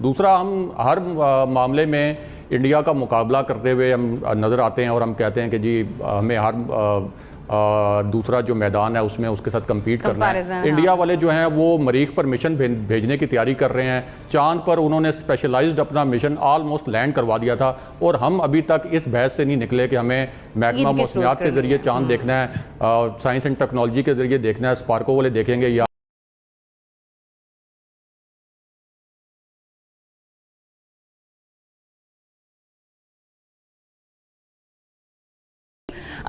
दूसरा, हम हर मामले में इंडिया का मुकाबला करते हुए हम नज़र आते हैं और हम कहते हैं कि जी हमें हर दूसरा जो मैदान है उसमें उसके साथ कम्पीट करना है। इंडिया वाले जो हैं वो मरीख पर मिशन भेजने की तैयारी कर रहे हैं। चांद पर उन्होंने स्पेशलाइज्ड अपना मिशन ऑलमोस्ट लैंड करवा दिया था और हम अभी तक इस बहस से नहीं निकले कि हमें महकमा मौसमियात के ज़रिए चांद देखना है, साइंस एंड टेक्नोलॉजी के ज़रिए देखना है, स्पार्को वाले देखेंगे या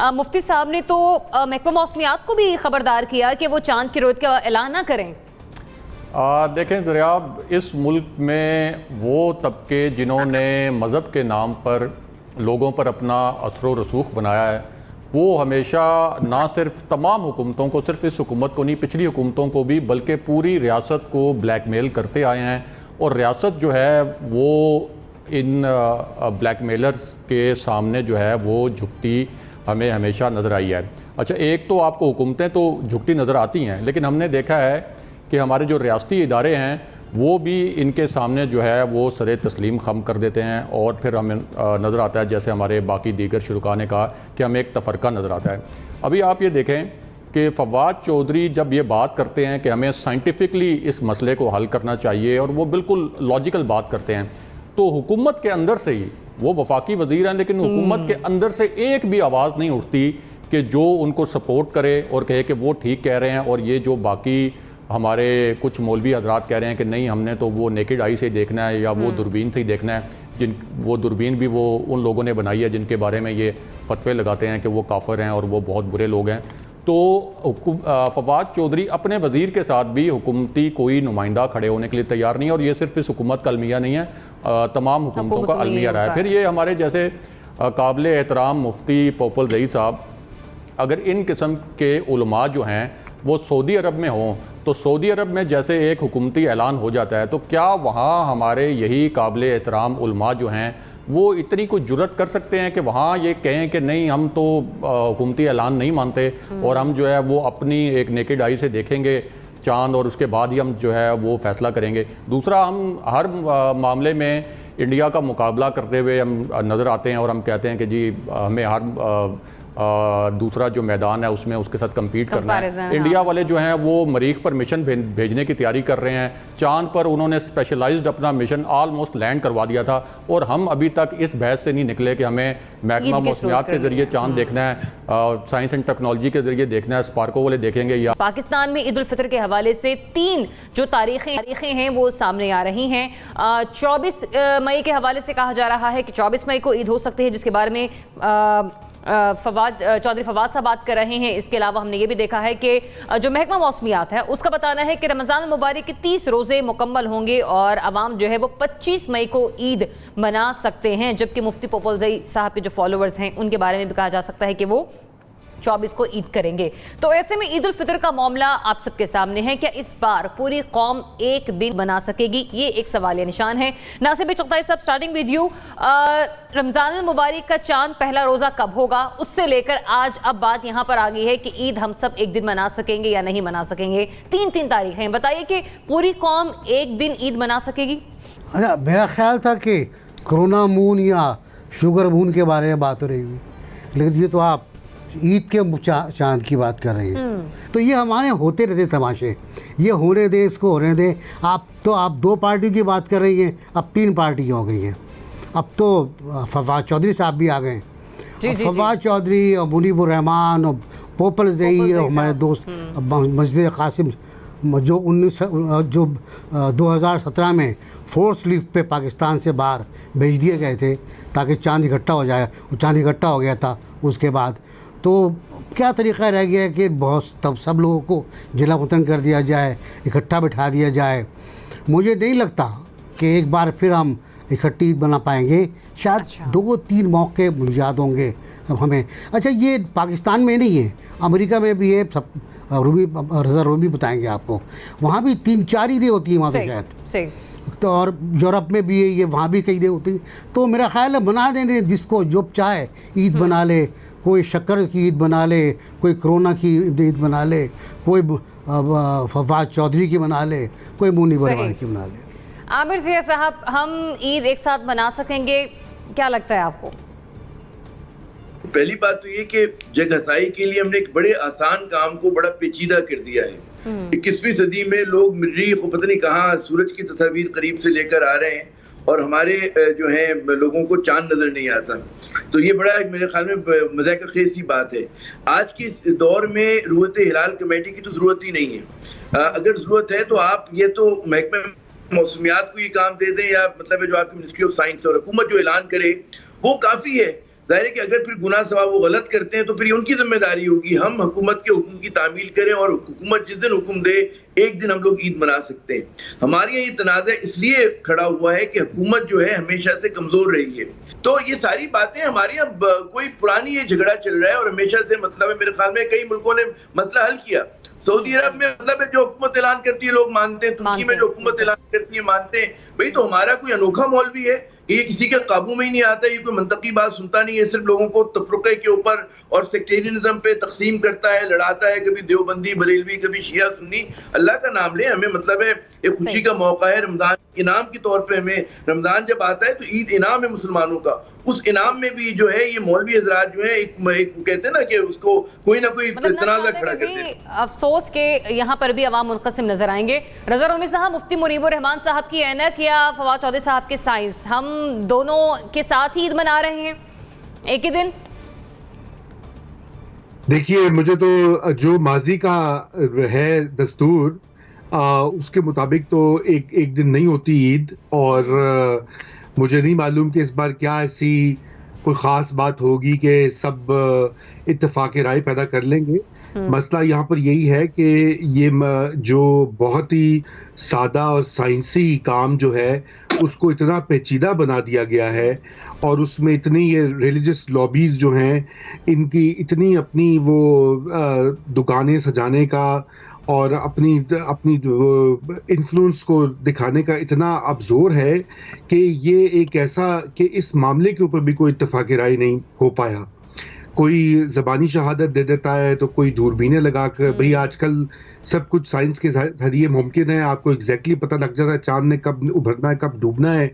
मुफ्ती साहब ने तो महकमा मौसमियात को भी खबरदार किया कि वो चांद की रोयत का ऐलान ना करें। देखें ज़रियाब, इस मुल्क में वो तबके जिन्होंने मज़हब के नाम पर लोगों पर अपना असर व रसूख बनाया है, वो हमेशा ना सिर्फ तमाम हुकूमतों को, सिर्फ इस हुकूमत को नहीं पिछली हुकूमतों को भी, बल्कि पूरी रियासत को ब्लैकमेल करते आए हैं। और रियासत जो है वो इन ब्लैकमेलर्स के सामने जो है वो झुकती हमें हमेशा नज़र आई है। अच्छा, एक तो आपको हुकूमतें तो झुकती नज़र आती हैं, लेकिन हमने देखा है कि हमारे जो रियासती इदारे हैं वो भी इनके सामने जो है वो सरे तस्लीम खम कर देते हैं। और फिर हमें नज़र आता है, जैसे हमारे बाकी दीगर शुरका ने कहा, कि हमें एक तफरका नज़र आता है। अभी आप ये देखें कि फवाद चौधरी जब ये बात करते हैं कि हमें साइंटिफिकली इस मसले को हल करना चाहिए, और वो बिल्कुल लॉजिकल बात करते हैं, तो हुकूमत के अंदर से ही, वो वफाकी वज़ीर हैं लेकिन हुकूमत के अंदर से एक भी आवाज़ नहीं उठती कि जो उनको सपोर्ट करे और कहे कि वो ठीक कह रहे हैं। और ये जो बाकी हमारे कुछ मौलवी हजरात कह रहे हैं कि नहीं, हमने तो वो नेकेड आई से देखना है या वो दूरबीन से ही देखना है, वो दूरबीन भी वो उन लोगों ने बनाई है जिनके बारे में ये फतवे लगाते हैं कि वो काफिर हैं और वो बहुत बुरे लोग हैं। तो फवाद चौधरी अपने वज़ीर के साथ भी हुकूमती कोई नुमाइंदा खड़े होने के लिए तैयार नहीं है। और ये सिर्फ इस हुकूमत का अलमिया नहीं है, तमाम हुकूमतों का अलमिया रहा है। फिर ये हमारे जैसे काबिल एहतराम मुफ्ती पोपल रई साहब, अगर इन किस्म के उलमा जो हैं वो सऊदी अरब में हों, तो सऊदी अरब में जैसे एक हुकूमती ऐलान हो जाता है, तो क्या वहाँ हमारे यही काबिल एहतराम उलमा जो हैं वो इतनी कोई जुर्रत कर सकते हैं कि वहाँ ये कहें कि नहीं, हम तो हुकूमती ऐलान नहीं मानते और हम जो है वो अपनी एक नेकेड आई से देखेंगे चांद और उसके बाद ही हम जो है वो फैसला करेंगे। दूसरा, हम हर मामले में इंडिया का मुकाबला करते हुए हम नज़र आते हैं और हम कहते हैं कि जी हमें हर दूसरा जो मैदान है उसमें उसके साथ कम्पीट करना है। इंडिया वाले जो हैं वो मरीख पर मिशन भेजने की तैयारी कर रहे हैं। चांद पर उन्होंने स्पेशलाइज्ड अपना मिशन ऑलमोस्ट लैंड करवा दिया था और हम अभी तक इस बहस से नहीं निकले कि हमें महकमा मौसमियात के ज़रिए चांद देखना है, साइंस एंड टेक्नोलॉजी के ज़रिए देखना है, स्पार्को वाले देखेंगे या पाकिस्तान में ईद उल फितर के हवाले से 3 जो तारीखें हैं वो सामने आ रही हैं। 24 मई के हवाले से कहा जा रहा है कि 24 मई को ईद हो सकती है, जिसके बारे में चौधरी फवाद साहब बात कर रहे हैं। इसके अलावा हमने ये भी देखा है कि जो महकमा मौसमियात है उसका बताना है कि रमज़ान मुबारक के 30 रोज़े मुकम्मल होंगे और आवाम जो है वो 25 मई को ईद मना सकते हैं, जबकि मुफ्ती पोपल रई साहब के जो फॉलोअर्स हैं उनके बारे में भी कहा जा सकता है कि वो 24 को ईद करेंगे। तो ऐसे में ईद उल फितर का मामला आप सबके सामने है, क्या इस बार पूरी कौम एक दिन बना सकेगी? ये एक सवालिया निशान है। नासिर चौथाई साहब, स्टार्टिंग विद यू, रमजान मुबारक का चांद पहला रोजा कब होगा, उससे लेकर आज अब बात यहाँ पर आ गई है कि ईद हम सब एक दिन मना सकेंगे या नहीं मना सकेंगे। 3 तारीखें बताइए कि पूरी कौम एक दिन ईद मना सकेगी? अच्छा, मेरा ख्याल था कि कोरोना मून या शुगर मून के बारे में बात हो रही हुई, लेकिन ये तो आप ईद के चांद की बात कर रहे हैं। तो ये हमारे होते रहते तमाशे, ये होने दें, इसको होने दें। आप 2 पार्टियों की बात कर रही हैं, अब 3 पार्टियाँ हो गई हैं। अब तो फवाद चौधरी साहब भी आ गए। फवाद चौधरी और मुनीबुर रहमान और पोपल रई और हमारे दोस्त मजिद कासिम जो 2017 में फोर्स लीव पे पाकिस्तान से बाहर भेज दिए गए थे ताकि चांद इकट्ठा हो जाए। वो चांद इकट्ठा हो गया था। उसके बाद तो क्या तरीक़ा रह गया कि बहुत तब सब लोगों को जिला वतन कर दिया जाए, इकट्ठा बिठा दिया जाए। मुझे नहीं लगता कि एक बार फिर हम इकट्ठी ईद बना पाएंगे। शायद 2-3 मौके याद होंगे हमें। अच्छा, ये पाकिस्तान में नहीं है, अमेरिका में भी है। सब रज़ा रूमी बताएंगे आपको, वहाँ भी 3-4 ईदें होती हैं वहाँ पे शायद। तो और यूरोप में भी है, ये वहाँ भी कई ईदें होती हैं। तो मेरा ख्याल है बना देंगे, जिसको जो चाहे ईद बना ले। कोई शक्कर की ईद बना ले, कोई कोरोना की ईद बना ले, कोई फवाद चौधरी की बना ले, कोई मुनीबुर रहमान की बना ले। आमिर सिया साहब, हम ईद एक साथ मना सकेंगे, क्या लगता है आपको? पहली बात तो ये कि जगहसाई के लिए हमने एक बड़े आसान काम को बड़ा पेचीदा कर दिया है। 21वीं सदी में लोग मरीख पता नहीं कहाँ सूरज की तस्वीर करीब से लेकर आ रहे हैं और हमारे जो है लोगों को चांद नजर नहीं आता। तो ये बड़ा मेरे ख्याल में मज़ाक़ खेज़ सी बात है। आज के दौर में रुयत हिलाल कमेटी की तो ज़रूरत ही नहीं है। अगर ज़रूरत है तो आप ये तो महकमे मौसमियात को ये काम दे दें, या मतलब जो आपकी मिनिस्ट्री ऑफ साइंस और हुकूमत जो ऐलान करे वो काफ़ी है। जाहिर है कि अगर फिर गुनाह सवाब वो गलत करते हैं तो फिर ये उनकी जिम्मेदारी होगी। हम हुकूमत के हुक्म की तामील करें और हुकूमत जिस दिन हुक्म दे एक दिन हम लोग ईद मना सकते हैं। हमारे यहाँ ये तनाज़ा इसलिए खड़ा हुआ है कि हुकूमत जो है हमेशा से कमजोर रही है। तो ये सारी बातें हमारे यहाँ कोई पुरानी ये झगड़ा चल रहा है और हमेशा से मतलब है, मेरे ख्याल में कई मुल्कों ने मसला हल किया। सऊदी अरब में मतलब है जो हुकूमत ऐलान करती है लोग मानते हैं, तुर्की में जो हुकूमत ऐलान करती है मानते हैं। भाई तो हमारा कोई अनोखा मौलवी है कि ये किसी के काबू में ही नहीं आता, ये कोई मंतकी बात सुनता नहीं है, सिर्फ लोगों को तफरुके के ऊपर और सेक्टेरियनिज्म पे तकसीम करता है, लड़ाता है, कभी देवबंदी बरेलवी, कभी शिया सुन्नी। अल्लाह का नाम ले, हमें मतलब है एक खुशी का मौका है, रमजान इनाम के तौर पे हमें रमजान जब आता है तो ईद इनाम है मुसलमानों का। उस इनाम में भी जो है ये मौलवी हजरात जो है एक कहते हैं ना कि उसको कोई ना कोई तनाज़ा खड़ा करते हैं। अफसोस के यहाँ पर भी अवाम मुनक़सिम नजर आएंगे। रज़ा रूमी साहब, मुफ्ती मुनीबुर रहमान साहब की ऐनक या फवाद चौधरी साहब के साइंस, हम दोनों के साथ ही ईद मना रहे हैं एक ही दिन? देखिए, मुझे तो जो माजी का है दस्तूर उसके मुताबिक तो एक दिन नहीं होती ईद, और मुझे नहीं मालूम कि इस बार क्या ऐसी कोई ख़ास बात होगी कि सब इत्तेफाक राय पैदा कर लेंगे। मसला यहाँ पर यही है कि ये जो बहुत ही सादा और साइंसी काम जो है उसको इतना पेचीदा बना दिया गया है, और उसमें इतनी ये रिलीजियस लॉबीज़ जो हैं इनकी इतनी अपनी वो दुकानें सजाने का और अपनी इन्फ्लुएंस को दिखाने का इतना अब जोर है कि ये एक ऐसा कि इस मामले के ऊपर भी कोई इत्तेफाक राय नहीं हो पाया। कोई ज़बानी शहादत दे देता है तो कोई दूरबीनें लगा कर, भाई आजकल सब कुछ साइंस के जरिए मुमकिन है, आपको एग्जैक्टली पता लग जाता है चांद ने कब उभरना है, कब डूबना है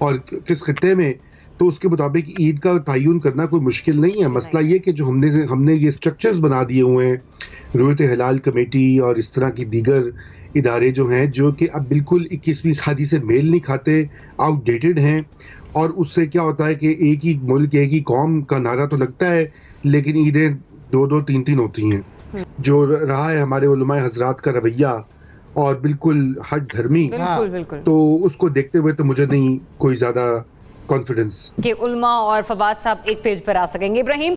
और किस खित्ते में। तो उसके मुताबिक ईद का तयन करना कोई मुश्किल नहीं है। मसला ये कि जो हमने ये स्ट्रक्चर्स बना दिए हुए हैं, रुयत हिलाल कमेटी और इस तरह की दीगर इदारे जो हैं, जो कि अब बिल्कुल 21वीं सदी से मेल नहीं खाते, आउटडेटेड हैं, और उससे क्या होता है कि एक ही मुल्क एक ही कौम का नारा तो लगता है लेकिन ईदें 2-2 3-3 होती हैं। जो रहा है हमारे उलमाए हजरात का रवैया और बिल्कुल हट धर्मी, बिल्कुल। तो उसको देखते हुए तो मुझे नहीं कोई ज़्यादा कॉन्फिडेंस कि उल्मा और फवाद साहब एक पेज पर आ सकेंगे। इब्राहिम,